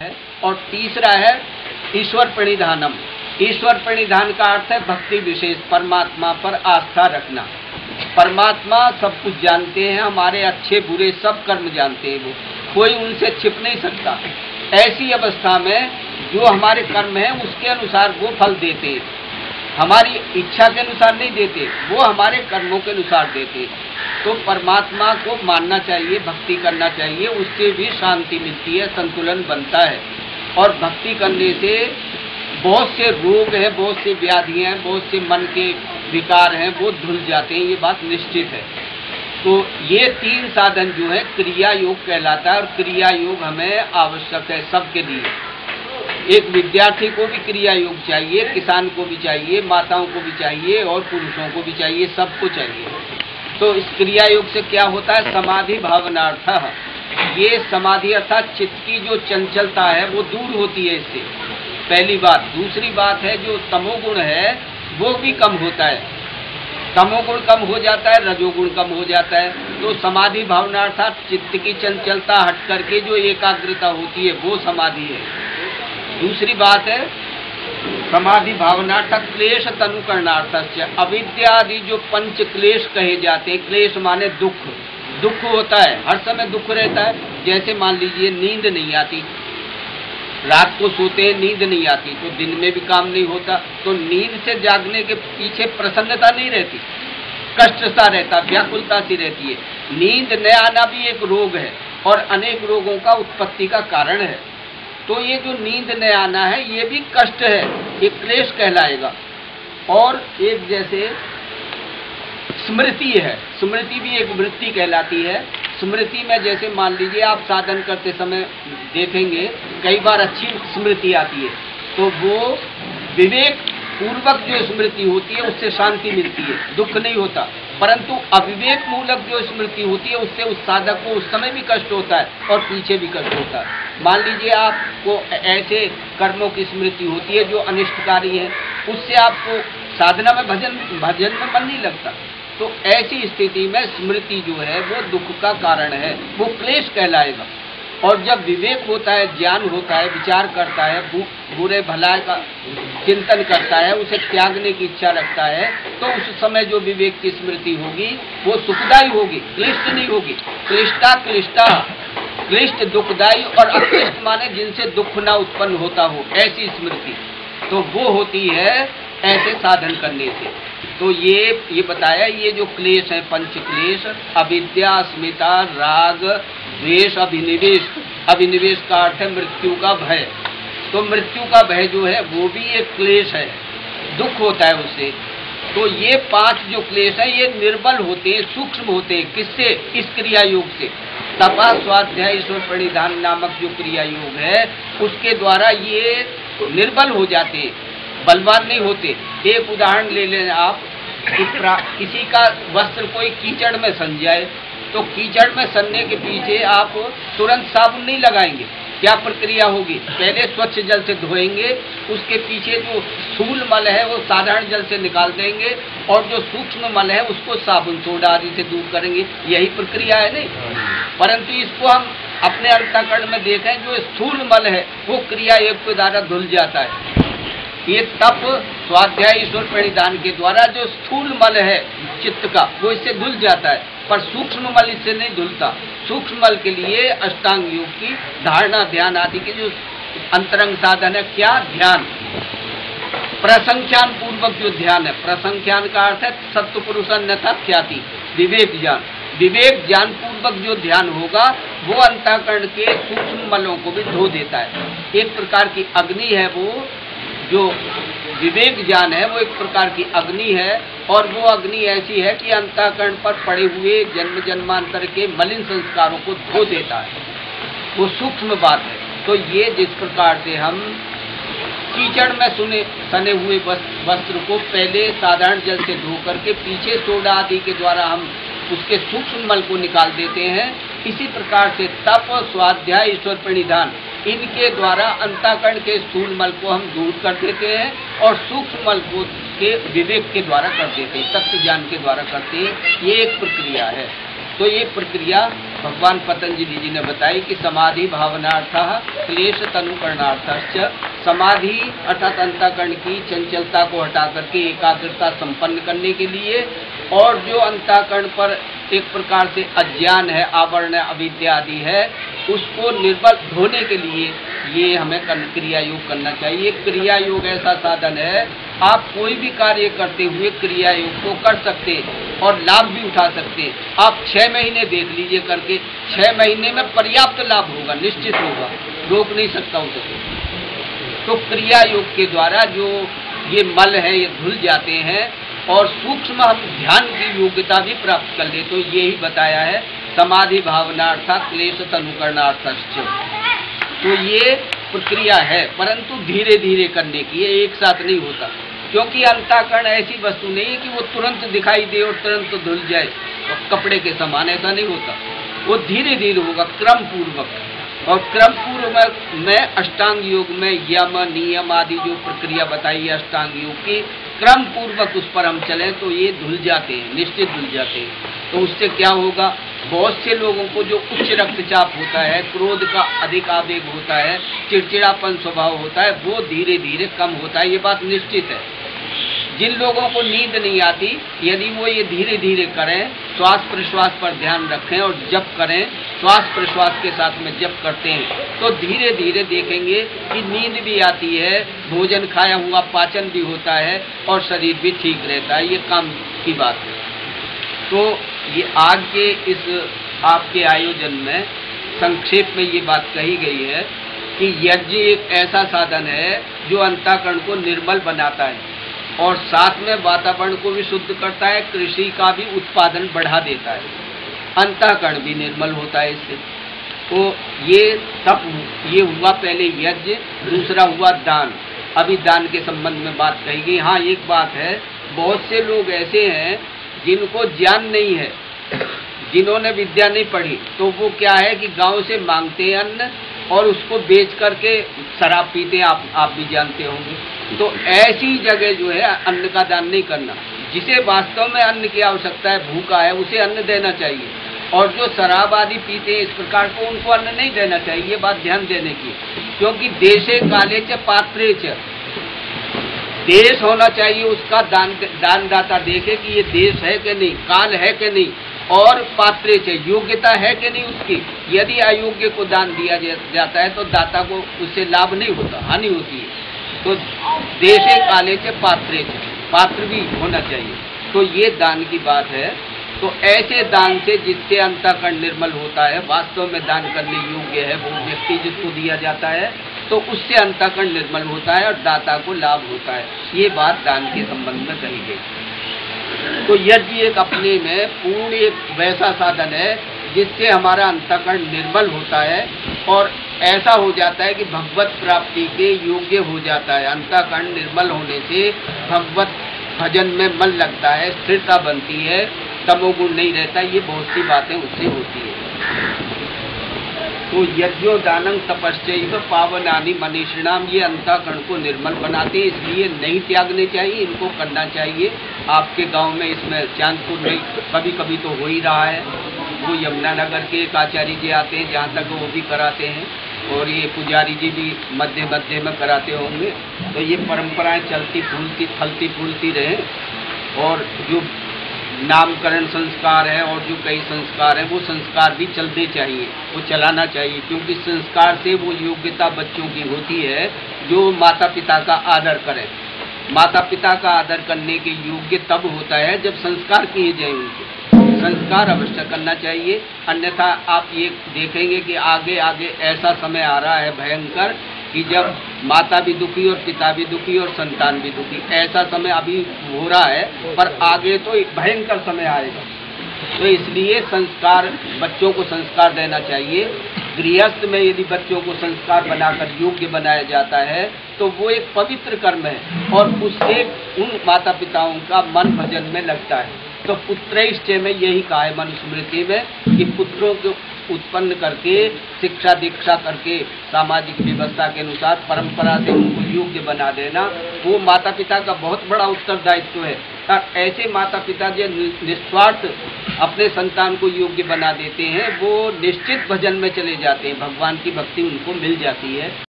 है। और तीसरा है ईश्वर प्रणिधानम। ईश्वर प्रणिधान का अर्थ है भक्ति विशेष, परमात्मा पर आस्था रखना। परमात्मा सब कुछ जानते हैं, हमारे अच्छे बुरे सब कर्म जानते हैं, वो कोई उनसे छिप नहीं सकता। ऐसी अवस्था में जो हमारे कर्म हैं उसके अनुसार वो फल देते, हमारी इच्छा के अनुसार नहीं देते, वो हमारे कर्मों के अनुसार देते। तो परमात्मा को मानना चाहिए, भक्ति करना चाहिए, उससे भी शांति मिलती है, संतुलन बनता है। और भक्ति करने से बहुत से रोग हैं, बहुत से व्याधियां हैं, बहुत से मन के विकार हैं, वो धुल जाते हैं, ये बात निश्चित है। तो ये तीन साधन जो है क्रिया योग कहलाता है, और क्रिया योग हमें आवश्यक है सबके लिए। एक विद्यार्थी को भी क्रिया योग चाहिए, किसान को भी चाहिए, माताओं को भी चाहिए, और पुरुषों को भी चाहिए, सबको चाहिए। तो इस क्रिया योग से क्या होता है? समाधि भावनार्थ। ये समाधि अर्थात चित्त की जो चंचलता है वो दूर होती है इससे, पहली बात। दूसरी बात है जो तमोगुण है वो भी कम होता है, तमोगुण कम हो जाता है, रजोगुण कम हो जाता है। तो समाधि भावना अर्थात चित्त की चंचलता हट करके जो एकाग्रता होती है वो समाधि है। दूसरी बात है समाधि भावनार्थक क्लेश तनुकरणार्थ। अविद्या आदि जो पंच क्लेश कहे जाते हैं, क्लेश माने दुख, दुख होता है, हर समय दुख रहता है। जैसे मान लीजिए नींद नहीं आती, रात को सोते हैं नींद नहीं आती, तो दिन में भी काम नहीं होता, तो नींद से जागने के पीछे प्रसन्नता नहीं रहती, कष्ट सा रहता, व्याकुलता सी रहती है। नींद न आना भी एक रोग है और अनेक रोगों का उत्पत्ति का कारण है। तो ये जो नींद न आना है ये भी कष्ट है, ये क्लेश कहलाएगा। और एक जैसे स्मृति है, स्मृति भी एक वृत्ति कहलाती है। स्मृति में जैसे मान लीजिए आप साधन करते समय देखेंगे कई बार अच्छी स्मृति आती है, तो वो विवेक पूर्वक जो स्मृति होती है उससे शांति मिलती है, दुख नहीं होता। परंतु अविवेक मूलक जो स्मृति होती है उससे उस साधक को उस समय भी कष्ट होता है और पीछे भी कष्ट होता है। मान लीजिए आपको ऐसे कर्मों की स्मृति होती है जो अनिष्टकारी है, उससे आपको साधना में भजन में मन नहीं लगता। तो ऐसी स्थिति में स्मृति जो है वो दुख का कारण है, वो क्लेश कहलाएगा। और जब विवेक होता है, ज्ञान होता है, विचार करता है, बुरे भलाई का चिंतन करता है, उसे त्यागने की इच्छा रखता है, तो उस समय जो विवेक की स्मृति होगी वो सुखदायी होगी, क्लिष्ट नहीं होगी। क्लिष्टा क्लिष्टा, क्लिष्ट दुखदायी, और अक्लिष्ट माने जिनसे दुख ना उत्पन्न होता हो, ऐसी स्मृति तो वो होती है ऐसे साधन करने से। तो ये बताया, ये जो क्लेश है पंच क्लेश, अविद्या, अस्मिता, राग, द्वेष, अभिनिवेश। अभिनिवेश का अर्थ है मृत्यु का भय। तो मृत्यु का भय जो है वो भी एक क्लेश है, दुख होता है उससे। तो ये पांच जो क्लेश है ये निर्बल होते हैं, सूक्ष्म होते हैं, किससे? इस क्रिया योग से। तपा स्वाध्याय ईश्वर प्रणिधान नामक जो क्रिया योग है उसके द्वारा ये निर्बल हो जाते हैं, बलवान नहीं होते। एक उदाहरण ले लें आप, किसी का वस्त्र कोई कीचड़ में सन जाए, तो कीचड़ में सनने के पीछे आप तुरंत साबुन नहीं लगाएंगे, क्या प्रक्रिया होगी? पहले स्वच्छ जल से धोएंगे, उसके पीछे जो स्थूल मल है वो साधारण जल से निकाल देंगे, और जो सूक्ष्म मल है उसको साबुन सोडा आदि से दूर करेंगे, यही प्रक्रिया है नहीं? परंतु इसको हम अपने अंतःकरण में देखें, जो स्थूल मल है वो क्रिया योग के द्वारा धुल जाता है। ये तप स्वाध्याय ईश्वर प्रणिधान के द्वारा जो स्थूल मल है चित्त का वो इससे धुल जाता है, पर सूक्ष्म मल इससे नहीं धुलता। सूक्ष्म मल के लिए अष्टांग योग की धारणा, ध्यान आदि के जो अंतरंग साधन है, क्या? ध्यान, प्रसंख्यान पूर्वक जो ध्यान है। प्रसंख्यान का अर्थ है सत्व पुरुष अन्यथा ख्याति, विवेक ज्ञान। विवेक ज्ञान पूर्वक जो ध्यान होगा वो अंतःकरण के सूक्ष्म मलों को भी धो देता है। एक प्रकार की अग्नि है वो, जो विवेक ज्ञान है वो एक प्रकार की अग्नि है, और वो अग्नि ऐसी है कि अंतःकरण पर पड़े हुए जन्म जन्मांतर के मलिन संस्कारों को धो देता है, वो सूक्ष्म बात है। तो ये जिस प्रकार से हम कीचड़ में सने हुए वस्त्र को पहले साधारण जल से धो करके पीछे सोडा आदि के द्वारा हम उसके सूक्ष्म मल को निकाल देते हैं, इसी प्रकार से तप, स्वाध्याय, ईश्वर प्रणिधान, इनके द्वारा अंतःकरण के स्थूल मल को हम दूर कर देते हैं और सूक्ष्म मल को के विवेक के द्वारा कर देते हैं, तत्व ज्ञान के द्वारा करते हैं। ये एक प्रक्रिया है। तो ये प्रक्रिया भगवान पतंजलि जी ने बताई कि समाधि भावनार्थः क्लेश तनुकरणार्थश्च, समाधि अर्थात अंतःकरण की चंचलता को हटा करके एकाग्रता संपन्न करने के लिए, और जो अंतःकरण पर एक प्रकार से अज्ञान है, आवरण अविद्या आदि है, उसको निर्मल धोने के लिए ये हमें क्रिया योग करना चाहिए। क्रिया योग ऐसा साधन है, आप कोई भी कार्य करते हुए क्रिया योग को कर सकते हैं और लाभ भी उठा सकते हैं। आप 6 महीने देख लीजिए करके, 6 महीने में पर्याप्त लाभ होगा, निश्चित होगा, रोक नहीं सकता उसे। तो क्रिया योग के द्वारा जो ये मल है ये धुल जाते हैं और सूक्ष्म हम ध्यान की योग्यता भी प्राप्त कर ले। तो यही बताया है समाधि भावना अर्थात क्लेश तनुकरणार्थश्च। तो ये प्रक्रिया है, परंतु धीरे धीरे करने की, ये एक साथ नहीं होता, क्योंकि अंतःकरण ऐसी वस्तु नहीं है कि वो तुरंत दिखाई दे और तुरंत धुल जाए, तो कपड़े के समान ऐसा नहीं होता। वो धीरे धीरे होगा, क्रम पूर्वक। और क्रम पूर्वक में अष्टांग योग में यम नियम आदि जो प्रक्रिया बताई है अष्टांग योग की, क्रम पूर्वक उस पर हम चलें तो ये धुल जाते हैं, निश्चित धुल जाते हैं। तो उससे क्या होगा, बहुत से लोगों को जो उच्च रक्तचाप होता है, क्रोध का अधिक आवेग होता है, चिड़चिड़ापन स्वभाव होता है, वो धीरे धीरे कम होता है, ये बात निश्चित है। जिन लोगों को नींद नहीं आती, यदि वो ये धीरे धीरे करें, श्वास प्रश्वास पर ध्यान रखें और जप करें, श्वास प्रश्वास के साथ में जप करते हैं, तो धीरे धीरे देखेंगे कि नींद भी आती है, भोजन खाया हुआ पाचन भी होता है और शरीर भी ठीक रहता है। ये काम की बात है। तो ये आज के इस आपके आयोजन में संक्षेप में ये बात कही गई है कि यज्ञ एक ऐसा साधन है जो अंतःकरण को निर्मल बनाता है और साथ में वातावरण को भी शुद्ध करता है, कृषि का भी उत्पादन बढ़ा देता है, अंतःकरण भी निर्मल होता है इससे। तो ये सब ये हुआ पहले यज्ञ, दूसरा हुआ दान। अभी दान के संबंध में बात कही गई। हाँ, एक बात है, बहुत से लोग ऐसे हैं जिनको ज्ञान नहीं है, जिन्होंने विद्या नहीं पढ़ी, तो वो क्या है कि गांव से मांगते हैं अन्न और उसको बेच करके शराब पीते हैं, आप भी जानते होंगे। तो ऐसी जगह जो है अन्न का दान नहीं करना। जिसे वास्तव में अन्न की आवश्यकता है, भूखा है, उसे अन्न देना चाहिए, और जो शराब आदि पीते हैं इस प्रकार को, उनको अन्न नहीं देना चाहिए। ये बात ध्यान देने की, क्योंकि देशे काले च पात्रे च, देश होना चाहिए उसका, दानदाता देखे कि ये देश है कि नहीं, काल है कि नहीं, और पात्रे च, योग्यता है कि नहीं उसकी। यदि अयोग्य को दान दिया जाता है तो दाता को उससे लाभ नहीं होता, हानि होती है। तो देशे काले च पात्रे च, पात्र भी होना चाहिए। तो ये दान की बात है। तो ऐसे दान से जिससे अंतःकरण निर्मल होता है, वास्तव में दान करने योग्य है वो व्यक्ति जिसको दिया जाता है, तो उससे अंतःकरण निर्मल होता है और दाता को लाभ होता है। ये बात दान के संबंध में कही गई। तो यज्ञ एक अपने में पूर्ण एक वैसा साधन है जिससे हमारा अंतःकरण निर्मल होता है और ऐसा हो जाता है कि भगवत प्राप्ति के योग्य हो जाता है। अंतःकरण निर्मल होने से भगवत भजन में मन लगता है, स्थिरता बनती है, तमोगुण नहीं रहता। ये बहुत सी बातें उससे होती है। तो यज्ञो दानं तपश्चैव पावनानि मनीषिणाम, ये अंतःकरण को निर्मल बनाते हैं, इसलिए नहीं त्यागने चाहिए, इनको करना चाहिए। आपके गांव में इसमें चांदपुर में कभी कभी तो हो ही रहा है। वो यमुनानगर के एक आचार्य जी आते हैं, जहाँ तक वो भी कराते हैं, और ये पुजारी जी भी मध्य मध्य में कराते होंगे। तो ये परंपराएं चलती फूलती फलती फूलती रहे, और जो नामकरण संस्कार है और जो कई संस्कार हैं वो संस्कार भी चलते चाहिए, वो चलाना चाहिए, क्योंकि संस्कार से वो योग्यता बच्चों की होती है जो माता पिता का आदर करें। माता पिता का आदर करने के योग्य तब होता है जब संस्कार किए जाए, उनके संस्कार अवश्य करना चाहिए। अन्यथा आप ये देखेंगे कि आगे आगे ऐसा समय आ रहा है भयंकर कि जब माता भी दुखी और पिता भी दुखी और संतान भी दुखी, ऐसा समय अभी हो रहा है, पर आगे तो एक भयंकर समय आएगा। तो इसलिए संस्कार, बच्चों को संस्कार देना चाहिए। गृहस्थ में यदि बच्चों को संस्कार बनाकर योग्य बनाया जाता है तो वो एक पवित्र कर्म है और उससे उन माता पिताओं का मन भजन में लगता है। तो पुत्रैश्च में यही कहा है मनुस्मृति में कि पुत्रों को उत्पन्न करके शिक्षा दीक्षा करके सामाजिक व्यवस्था के अनुसार परंपरा से उनको योग्य बना देना, वो माता पिता का बहुत बड़ा उत्तरदायित्व है। और ऐसे माता पिता जो निस्वार्थ अपने संतान को योग्य बना देते हैं, वो निश्चित भजन में चले जाते हैं, भगवान की भक्ति उनको मिल जाती है।